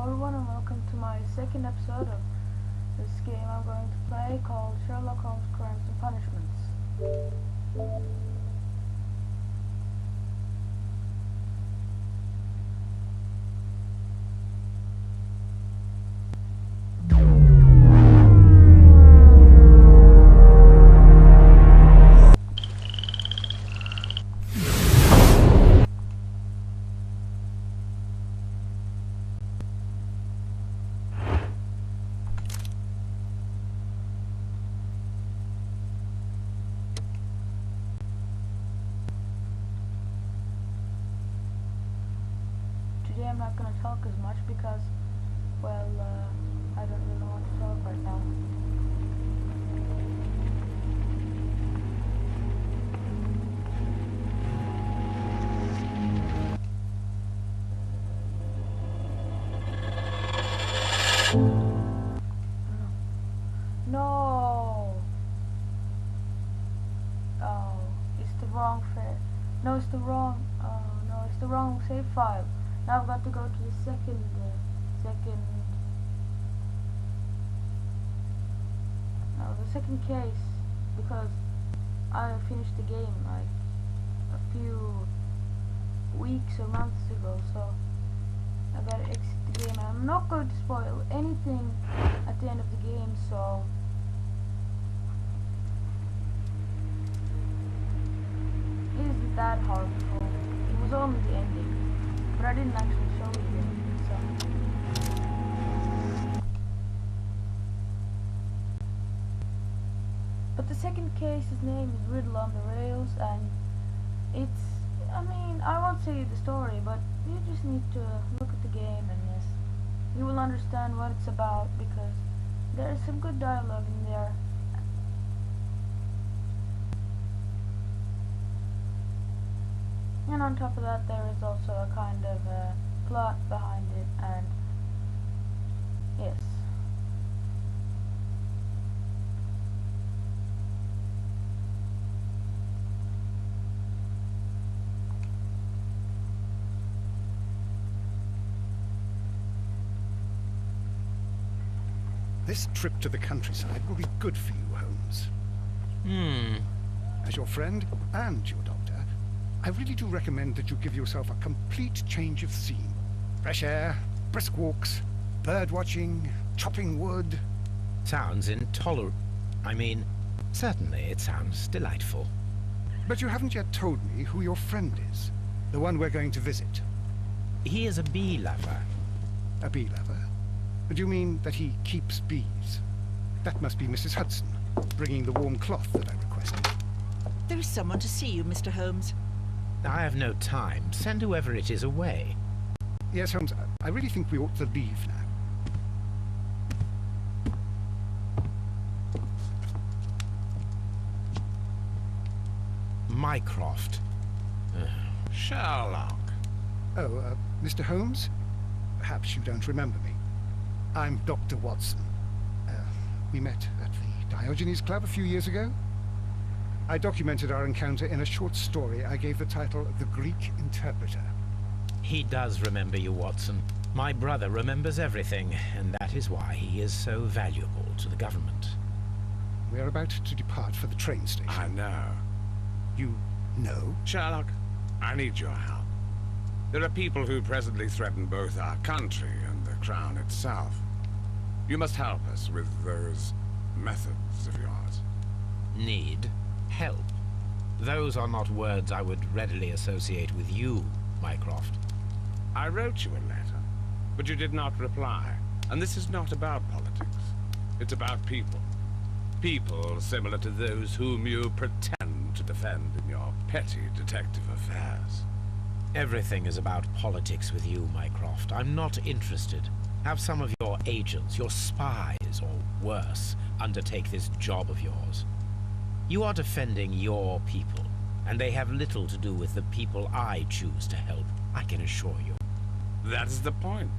everyone and welcome to my second episode of this game I'm going to play called Sherlock Holmes Crimes and Punishments. Today I'm not going to talk as much because, well, I don't really want to talk right now. No! Oh, it's the wrong file. No, it's the wrong, oh no, it's the wrong save file. Now I've got to go to the second case because I finished the game like a few weeks or months ago, so I gotta exit the game. I'm not going to spoil anything at the end of the game, so it isn't that harmful. It was only the ending, but I didn't actually show you the ending, so. But the second case, his name is Riddle on the Rails, and it's, I mean, I won't say the story, but you just need to look at the game and yes, you will understand what it's about because there's some good dialogue in there. And on top of that, there is also a kind of plot behind it, and yes. This trip to the countryside will be good for you, Holmes. As your friend and your doctor, I really do recommend that you give yourself a complete change of scene. Fresh air, brisk walks, bird watching, chopping wood. Sounds intolerable. I mean, certainly it sounds delightful. But you haven't yet told me who your friend is, the one we're going to visit. He is a bee lover. A bee lover? Do you mean that he keeps bees? That must be Mrs. Hudson, bringing the warm cloth that I requested. There is someone to see you, Mr. Holmes. I have no time. Send whoever it is away. Yes, Holmes, I really think we ought to leave now. Mycroft. Sherlock. Oh, Mr. Holmes? Perhaps you don't remember me. I'm Dr. Watson. We met at the Diogenes Club a few years ago. I documented our encounter in a short story I gave the title The Greek Interpreter. He does remember you, Watson. My brother remembers everything, and that is why he is so valuable to the government. We are about to depart for the train station. I know. You know? Sherlock, I need your help. There are people who presently threaten both our country and the Crown itself. You must help us with those methods of yours. Need help. Those are not words I would readily associate with you, Mycroft. I wrote you a letter, but you did not reply. And this is not about politics. It's about people. People similar to those whom you pretend to defend in your petty detective affairs. Everything is about politics with you, Mycroft. I'm not interested. Have some of your agents, your spies, or worse, undertake this job of yours. You are defending your people, and they have little to do with the people I choose to help, I can assure you. That's the point.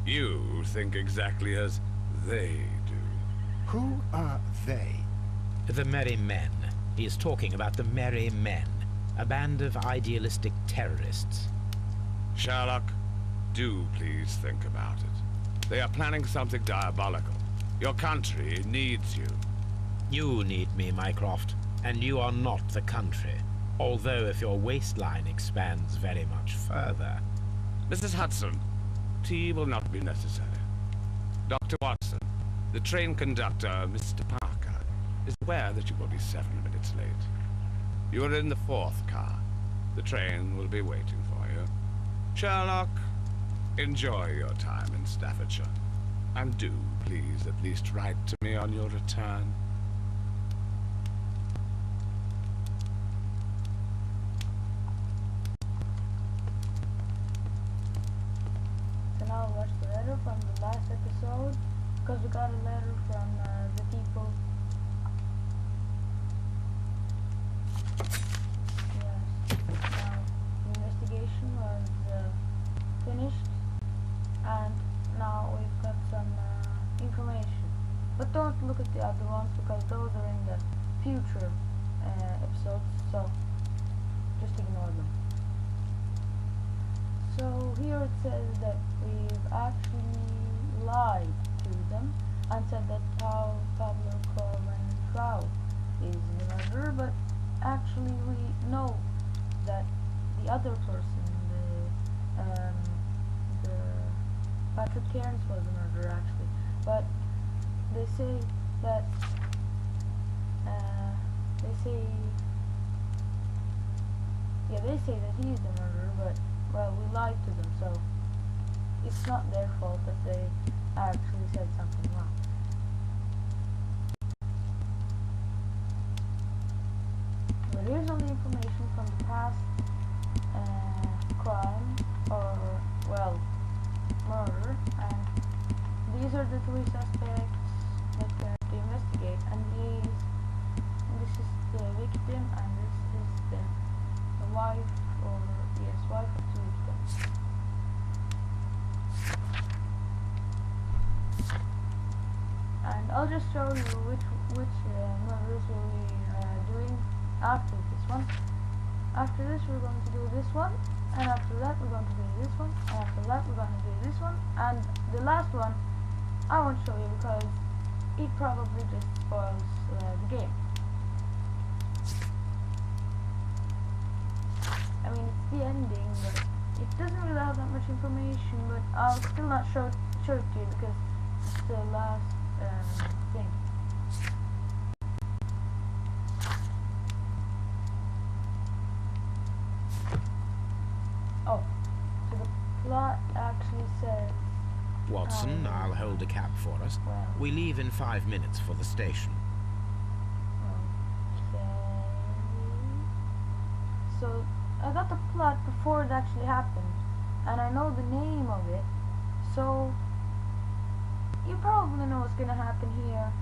You think exactly as they do. Who are they? The Merry Men. He is talking about the Merry Men, a band of idealistic terrorists. Sherlock, do please think about it. They are planning something diabolical. Your country needs you. You need me, Mycroft, and you are not the country. Although if your waistline expands very much further... Mrs. Hudson, tea will not be necessary. Dr. Watson, the train conductor, Mr. Parker, is aware that you will be 7 minutes late. You are in the 4th car. The train will be waiting for you. Sherlock, enjoy your time in Staffordshire. And do, please, at least write to me on your return. So now watch the letter from the last episode, because we got a letter from the people. Yes, now the investigation was finished, and now we've got some information. But don't look at the other ones, because those are in the future episodes, so just ignore them. So here it says that we've actually lied to them and said that Pablo Coventrow is the murderer, but actually we know that the other person, the Patrick Cairns was the murderer actually, but they say that they say that he is the murderer, but well, we lied to them, so it's not their fault that they actually said something wrong. But here's all the information from the past crime, or, well, murder, and these are the 3 suspects that we have to investigate, and this is the victim, and this is the wife, or yes, wife of the victim. And I'll just show you which murders we'll be doing after this one. After this we're going to do this one, and after that we're going to do this one, and after that we're going to do this one, and the last one I won't show you because it probably just spoils the game. I mean, it's the ending, but it doesn't really have that much information, but I'll still not show it to you because it's the last thing. Oh, so the plot actually says... Watson, I'll hold a cab for us. Well, We leave in 5 minutes for the station. okay. So I got the plot before it actually happened, and I know the name of it, so you probably know what's gonna happen here.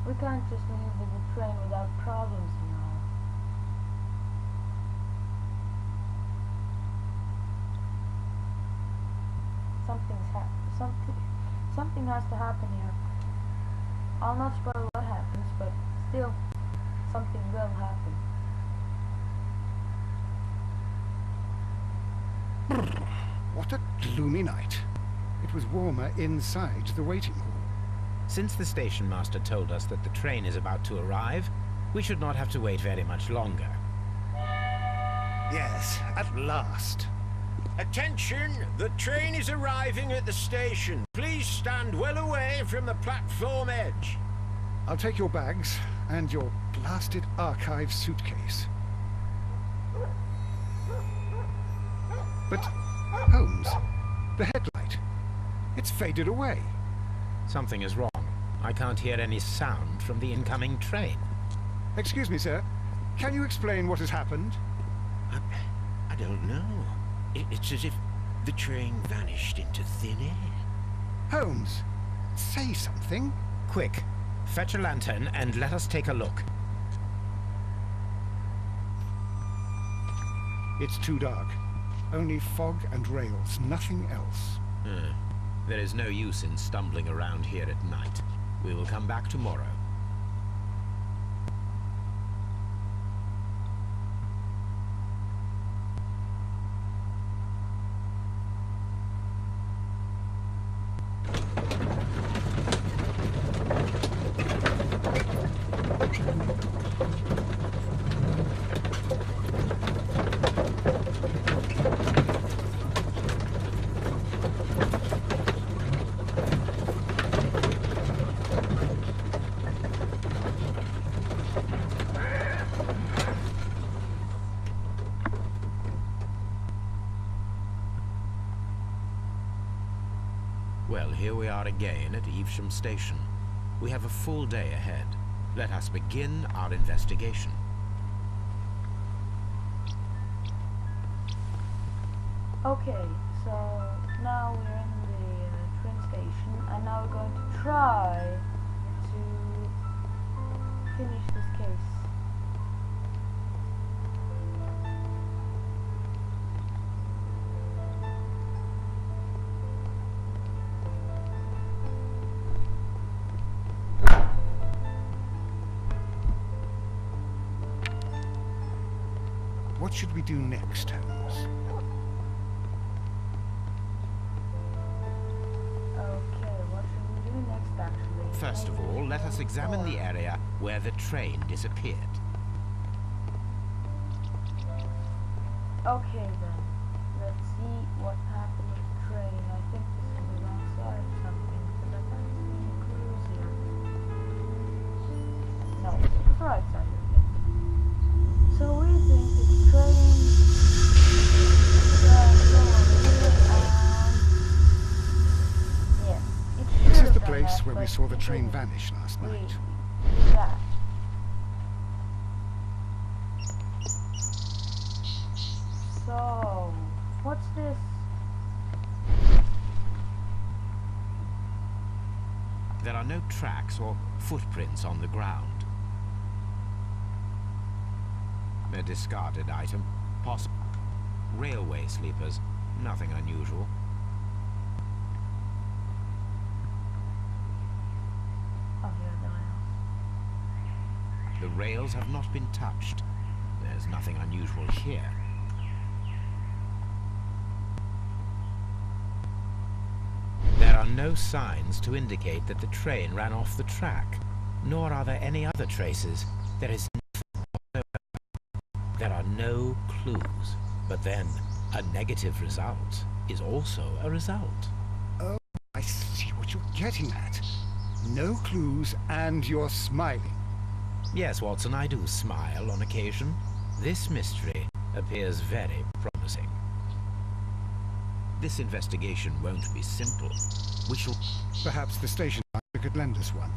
We can't just leave with the train without problems, you know. Something has to happen here. I'll not spoil what happens, but still, something will happen. What a gloomy night. It was warmer inside the waiting hall. Since the station master told us that the train is about to arrive, we should not have to wait very much longer. Yes, at last. Attention! The train is arriving at the station. Please stand well away from the platform edge. I'll take your bags and your blasted archive suitcase. But, Holmes, the headlight, it's faded away. Something is wrong. I can't hear any sound from the incoming train. Excuse me, sir. Can you explain what has happened? I don't know. It's as if the train vanished into thin air. Holmes, say something. Quick, fetch a lantern and let us take a look. It's too dark. Only fog and rails, nothing else. There is no use in stumbling around here at night. We will come back tomorrow. Well, here we are again at Evesham Station. We have a full day ahead. Let us begin our investigation. Okay, so now we're in the train station, and now we're going to try to finish this case. What should we do next, Holmes? Okay, what should we do next actually? First of all, let us examine the area where the train disappeared. Okay then, let's see what happened with the train. I think this is the wrong side or something, because I can't see any clues here. No, it's the right side. So we think the train yes, it should This is have the done place that, where we but saw the it train didn't. vanish last We night. did that. So, what's this? There are no tracks or footprints on the ground. A discarded item, possible. Railway sleepers, nothing unusual. Oh, here are the rails. The rails have not been touched. There's nothing unusual here. There are no signs to indicate that the train ran off the track, nor are there any other traces. There is nothing whatsoever. There are no clues. But then, a negative result is also a result. Oh, I see what you're getting at. No clues, and you're smiling. Yes, Watson, I do smile on occasion. This mystery appears very promising. This investigation won't be simple. We shall... Perhaps the station master could lend us one.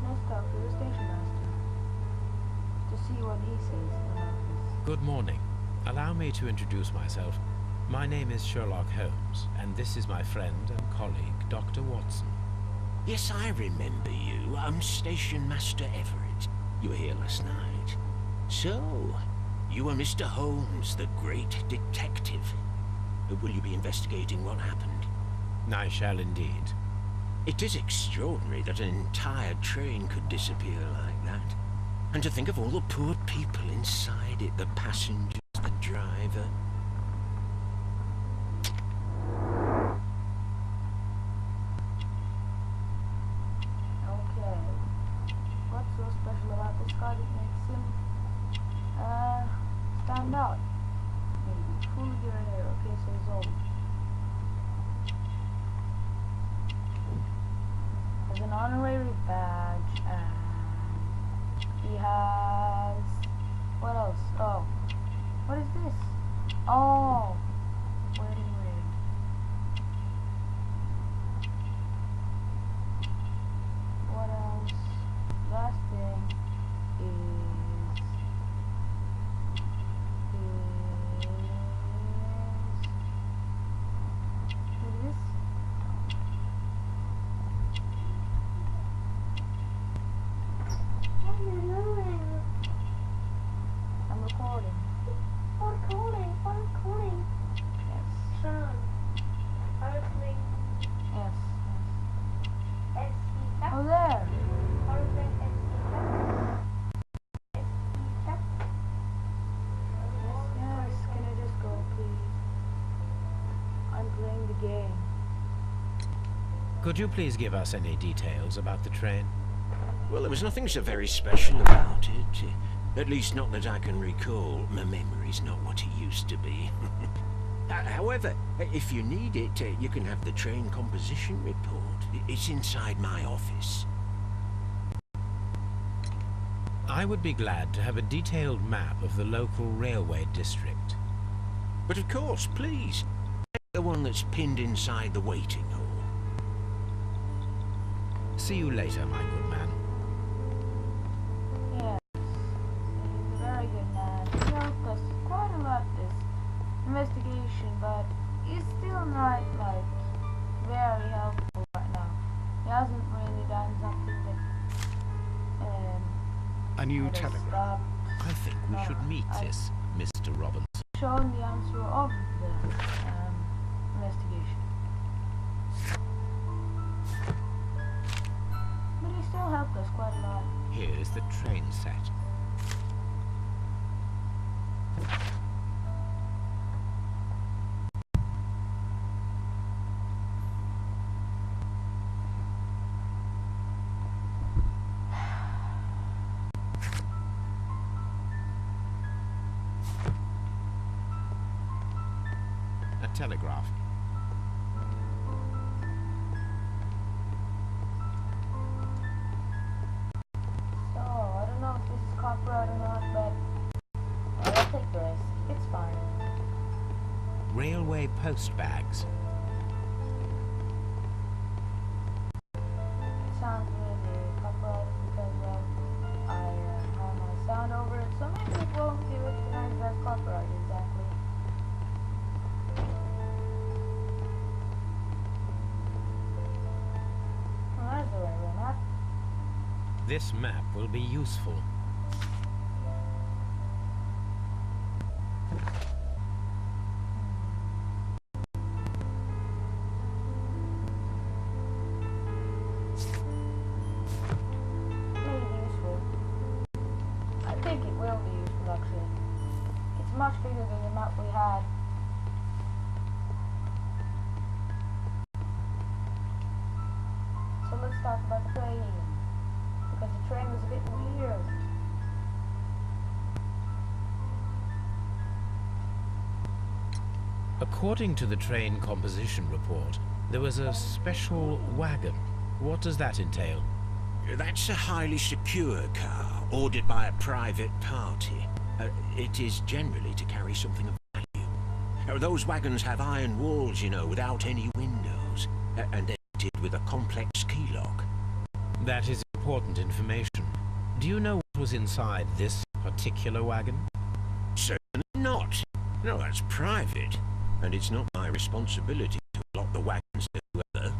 Let's talk to the station master to see what he says about this. Good morning. Allow me to introduce myself. My name is Sherlock Holmes, and this is my friend and colleague, Dr. Watson. Yes, I remember you. I'm Station Master Everett. You were here last night. So, you are Mr. Holmes, the great detective. Will you be investigating what happened? I shall indeed. It is extraordinary that an entire train could disappear like that. And to think of all the poor people inside it, the passengers, the driver. Okay. What's so special about this guy that makes him stand out? Maybe full gear hair. Okay, so he's old. Has an honorary badge, and he has... what else? Oh, what is this? Oh, wedding ring. What else? Last thing is this. What are you doing? I'm recording. Recording. Yes. Son. Hurricane Yes. SEF. Oh, there. Hurricane SEF. Yes. Can I just go, please? I'm playing the game. Could you please give us any details about the train? Well, there was nothing so very special about it. At least not that I can recall. My memory's not what it used to be. However, if you need it, you can have the train composition report. It's inside my office. I would be glad to have a detailed map of the local railway district. But of course, please, the one that's pinned inside the waiting hall. See you later, my good man. Yes, he's a very good man. He helped us quite a lot this investigation, but he's still not, like, very helpful right now. He hasn't really done something that, A new that has telegram. stopped, I think we should meet this, Mr. Robinson. shown the answer of the investigation. But he still helped us quite a lot. Here is the train set. A telegraph. So, I don't know if this is copyright or not, but I'll take the risk. It's fine. Railway post bags. It sounds really copyrighted because I have my sound over it, so maybe it won't be recognized as copyright exactly. Well, there's the railway map. This map will be useful. Maybe useful. I think it will be useful actually. It's much bigger than the map we had. So let's talk about the train. Because the train was a bit weird. According to the train composition report, there was a special wagon. What does that entail? That's a highly secure car, ordered by a private party. It is generally to carry something of value. Those wagons have iron walls, you know, without any windows, and they're fitted with a complex key lock. That is important information. Do you know what was inside this particular wagon? Certainly not. No, that's private, and it's not my responsibility to allot the wagons to whoever.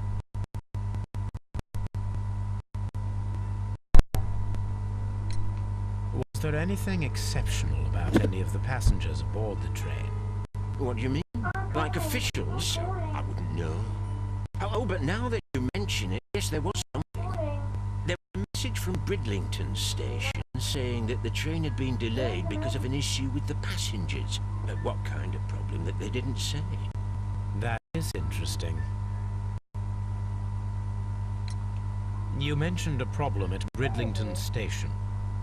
Was there anything exceptional about any of the passengers aboard the train? What do you mean? Like officials? I wouldn't know. Oh, but now that you mention it, yes, there was something. There was a message from Bridlington station saying that the train had been delayed because of an issue with the passengers. What kind of problem that they didn't say? That is interesting. You mentioned a problem at Bridlington station.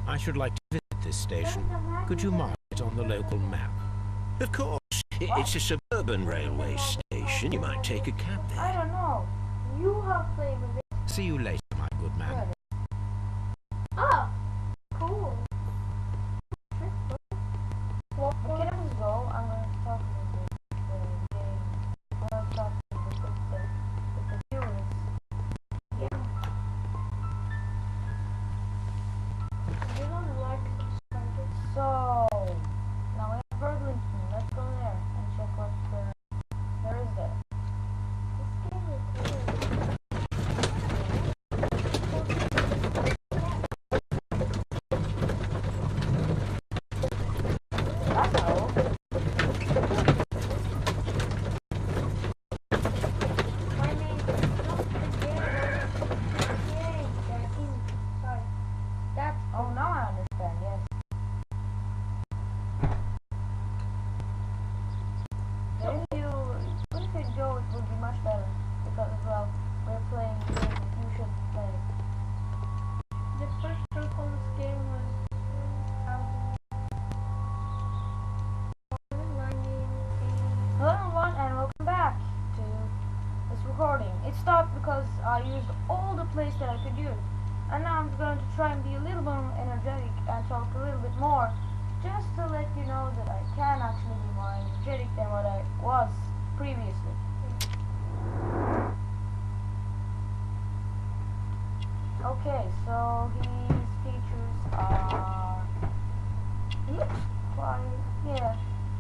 I should like to visit this station. Could you mark it on the local map? Of course. It's a suburban railway station. You might take a cab I there. don't know. You have played with it. See you later, my good man. Oh, cool. Well, can I just go? I'm going to talk with the game. I'm going to talk with the viewers. Yeah. You don't like spiders? So, now we have Burlington. Let's go there and check what there is there. This game is weird. recording. It stopped because I used all the plays that I could use. And now I'm going to try and be a little more energetic and talk a little bit more, just to let you know that I can actually be more energetic than what I was previously. Okay, so his features are... He looks quite... yeah,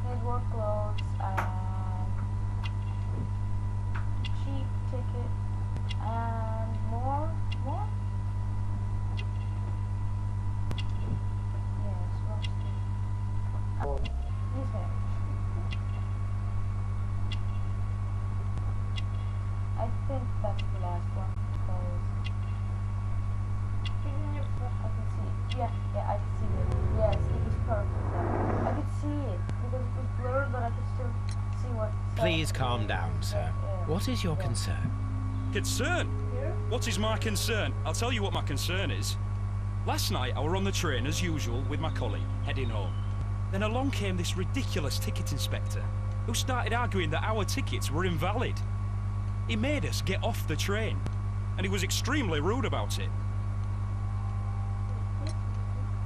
his work clothes and cheap ticket and more? Yes, rusty. He's married. I think that's the last one because I can see it. Yeah, I can see it. Yes, it is perfect there. I could see it because it was blurred, but I could still see what. Please calm down, sir. Yeah. What is your concern? Concern? What is my concern? I'll tell you what my concern is. Last night I were on the train as usual with my colleague, heading home. Then along came this ridiculous ticket inspector, who started arguing that our tickets were invalid. He made us get off the train, and he was extremely rude about it.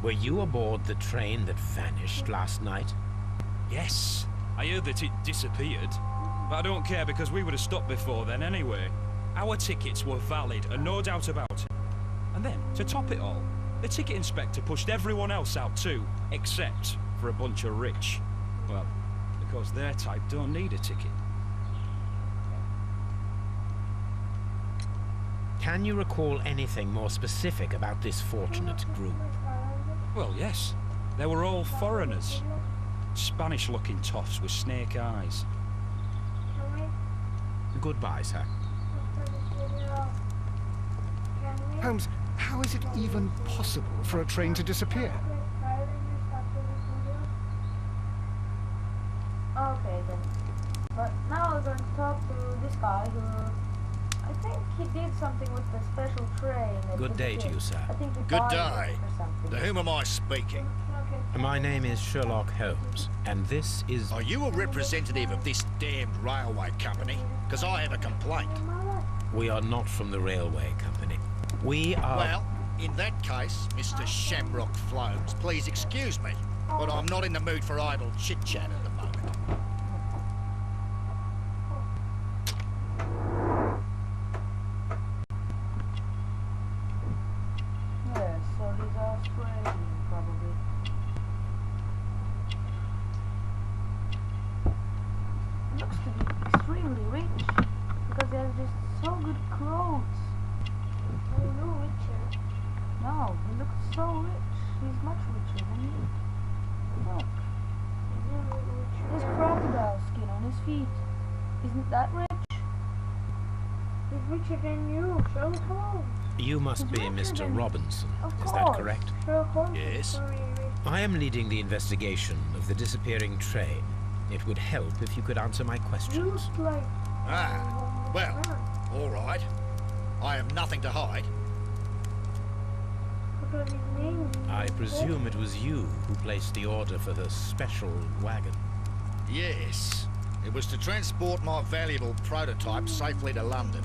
Were you aboard the train that vanished last night? Yes, I heard that it disappeared, but I don't care because we would have stopped before then anyway. Our tickets were valid, and no doubt about it. And then, to top it all, the ticket inspector pushed everyone else out too, except for a bunch of rich. Well, because their type don't need a ticket. Can you recall anything more specific about this fortunate group? Well, yes. They were all foreigners. Spanish-looking toffs with snake eyes. Goodbye, sir. Holmes, how is it even possible for a train to disappear? Okay then. But now we're going to talk to this guy who... I think he did something with the special train. Good day to you, sir. I think he Good bought it day. or something. To whom am I speaking? My name is Sherlock Holmes, and this is... Are you a representative of this damned railway company? Because I have a complaint. We are not from the railway company. We are... Well, in that case, Mr. Shamrock Flomes, please excuse me, but I'm not in the mood for idle chit-chat at the moment. Yes, so he's Australian, probably. He looks to be extremely rich, because he has just so good clothes. No, he looks so rich. He's much richer than you. Look. There's crocodile skin on his feet. Isn't that rich? He's richer than you, Sherlock Holmes. You must be Mr. Robinson, is that correct? Sherlock Holmes Yes. is very rich. I am leading the investigation of the disappearing train. It would help if you could answer my You questions. look like... Ah, well, all right. I have nothing to hide. What was his name? I presume it was you who placed the order for the special wagon. Yes. It was to transport my valuable prototype safely to London.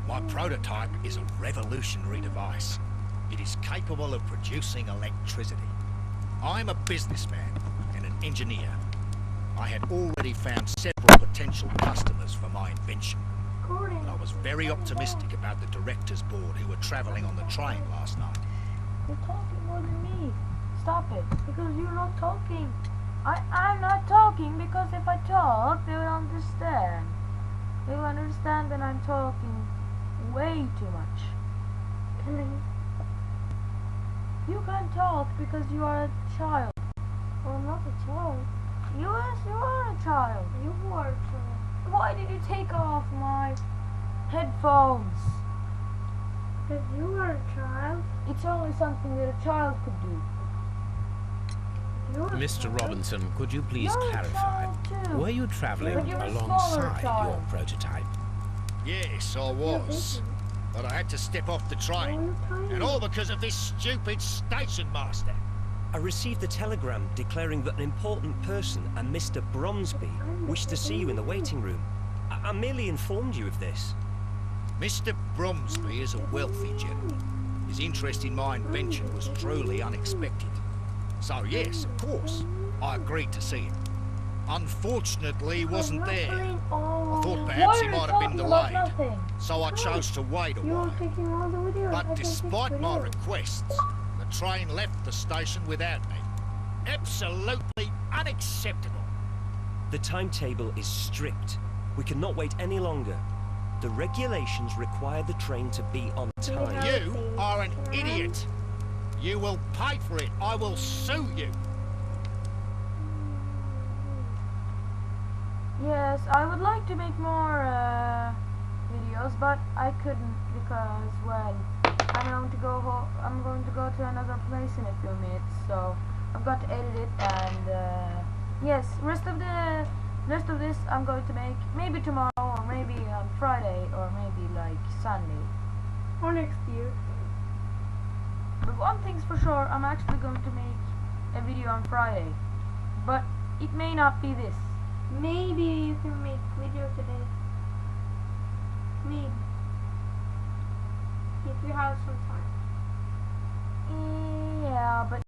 My prototype is a revolutionary device. It is capable of producing electricity. I'm a businessman and an engineer. I had already found several potential customers for my invention. Gordon. But I was very optimistic about the directors' board who were travelling on the train last night. You're talking more than me. Stop it, because you're not talking. I'm not talking because if I talk, they will understand. They will understand that I'm talking way too much. You can't talk because you are a child. Oh, I'm not a child. Yes, you are a child. You are a child. Why did you take off my headphones? Because you are a child. It's only something that a child could do. You're a Mr. child. Robinson, could you please You're a clarify? child too. Were you travelling But you're a smaller alongside your child. prototype? Yes, I was. But I had to step off the train. And all because of this stupid station master. I received a telegram declaring that an important person, a Mr. Bronsby, wished to see you in the waiting room. I merely informed you of this. Mr. Bromsby is a wealthy gentleman. His interest in my invention was truly unexpected. So yes, of course, I agreed to see him. Unfortunately, he wasn't there. I thought perhaps he might have been delayed, so I chose to wait a while. But despite my requests, the train left the station without me. Absolutely unacceptable. The timetable is strict. We cannot wait any longer. The regulations require the train to be on time. You are an idiot. You will pay for it. I will sue you. Yes, I would like to make more videos, but I couldn't because, well, I'm going to go to another place in a few minutes, so I've got to edit it. And yes, rest of this I'm going to make maybe tomorrow, or maybe on Friday, or maybe like Sunday, Or next year. but one thing's for sure, I'm actually going to make a video on Friday, but it may not be this. Maybe you can make video today. Maybe. If you have some time. Yeah, but